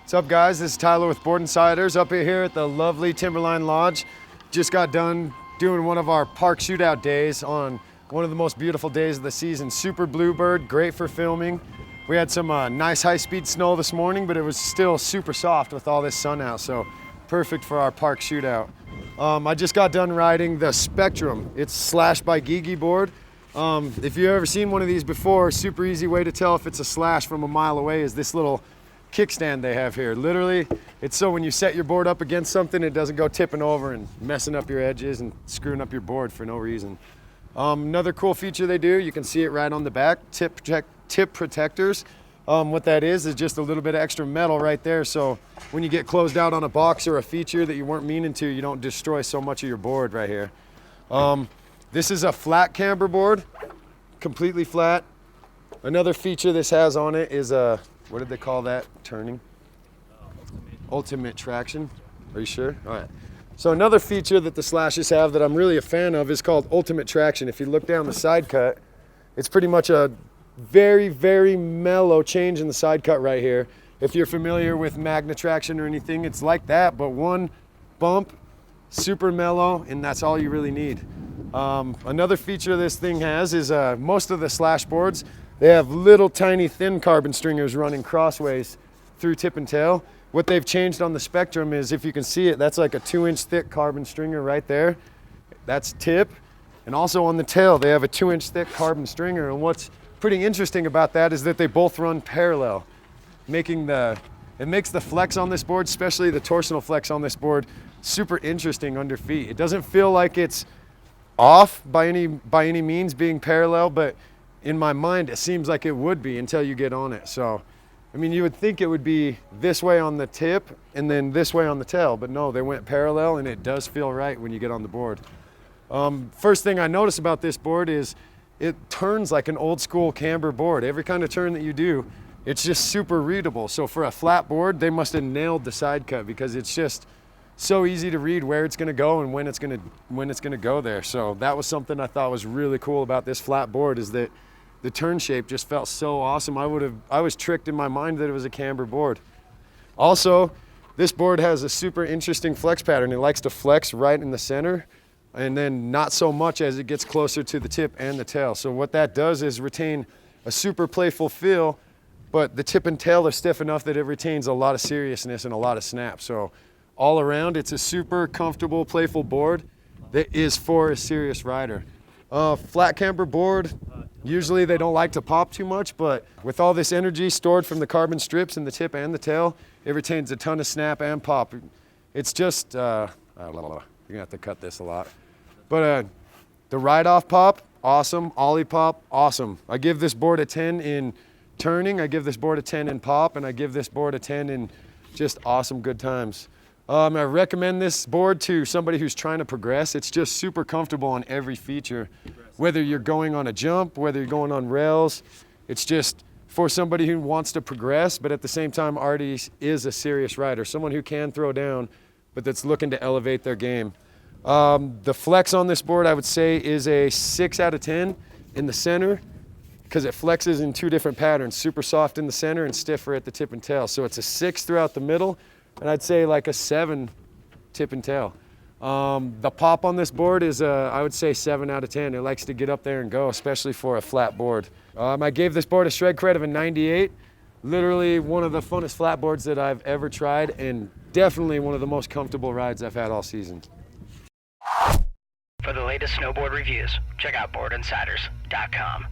What's up, guys? This is Tyler with Board Insiders up here at the lovely Timberline Lodge. Just got done doing one of our park shootout days on one of the most beautiful days of the season. Super bluebird, great for filming. We had some nice high-speed snow this morning, but it was still super soft with all this sun out, so perfect for our park shootout. I just got done riding the Spectrum. It's Slash by Gigi board. If you've ever seen one of these before, super easy way to tell if it's a Slash from a mile away is this little kickstand they have here. Literally, it's so when you set your board up against something, it doesn't go tipping over and messing up your edges and screwing up your board for no reason. Another cool feature they do, you can see it right on the back, tip protectors. What that is just a little bit of extra metal right there, so when you get closed out on a box or a feature that you weren't meaning to, you don't destroy so much of your board right here. This is a flat camber board, completely flat. Another feature this has on it is a, what did they call that turning? Ultimate traction. Are you sure? All right. So another feature that the Slashes have that I'm really a fan of is called ultimate traction. If you look down the side cut, it's pretty much a very, very mellow change in the side cut right here. If you're familiar with magna traction or anything, it's like that, but one bump, super mellow, and that's all you really need. Another feature this thing has is most of the Slash boards, they have little tiny thin carbon stringers running crossways through tip and tail. What they've changed on the Spectrum is, if you can see it, that's like a 2-inch thick carbon stringer right there. That's tip. And also on the tail, they have a 2-inch thick carbon stringer. And what's pretty interesting about that is that they both run parallel, it makes the flex on this board, especially the torsional flex on this board, super interesting under feet. It doesn't feel like it's off by any means being parallel, but in my mind it seems like it would be until you get on it. So I mean, you would think it would be this way on the tip and then this way on the tail, but no, they went parallel, and it does feel right when you get on the board. First thing I notice about this board is it turns like an old school camber board. Every kind of turn that you do, it's just super readable. So for a flat board, they must have nailed the side cut, because it's just so easy to read where it's going to go and when it's going to go there. So that was something I thought was really cool about this flat board, is that the turn shape just felt so awesome. I was tricked in my mind that it was a camber board. Also, this board has a super interesting flex pattern. It likes to flex right in the center, and then not so much as it gets closer to the tip and the tail. So what that does is retain a super playful feel, but the tip and tail are stiff enough that it retains a lot of seriousness and a lot of snap. So all around, it's a super comfortable, playful board that is for a serious rider. Flat camber board, usually they don't like to pop too much, but with all this energy stored from the carbon strips in the tip and the tail, it retains a ton of snap and pop. It's just, you're gonna have to cut this a lot. But the ride-off pop, awesome. Ollie pop, awesome. I give this board a 10 in turning, I give this board a 10 in pop, and I give this board a 10 in just awesome good times. I recommend this board to somebody who's trying to progress. It's just super comfortable on every feature. Whether you're going on a jump, whether you're going on rails, it's just for somebody who wants to progress, but at the same time already is a serious rider, someone who can throw down, but that's looking to elevate their game. The flex on this board, I would say, is a 6 out of 10 in the center, because it flexes in 2 different patterns, super soft in the center and stiffer at the tip and tail. So it's a 6 throughout the middle, and I'd say like a 7 tip and tail. The pop on this board is, I would say, 7 out of 10. It likes to get up there and go, especially for a flat board. I gave this board a shred cred of a 98. Literally one of the funnest flat boards that I've ever tried, and definitely one of the most comfortable rides I've had all season. For the latest snowboard reviews, check out boardinsiders.com.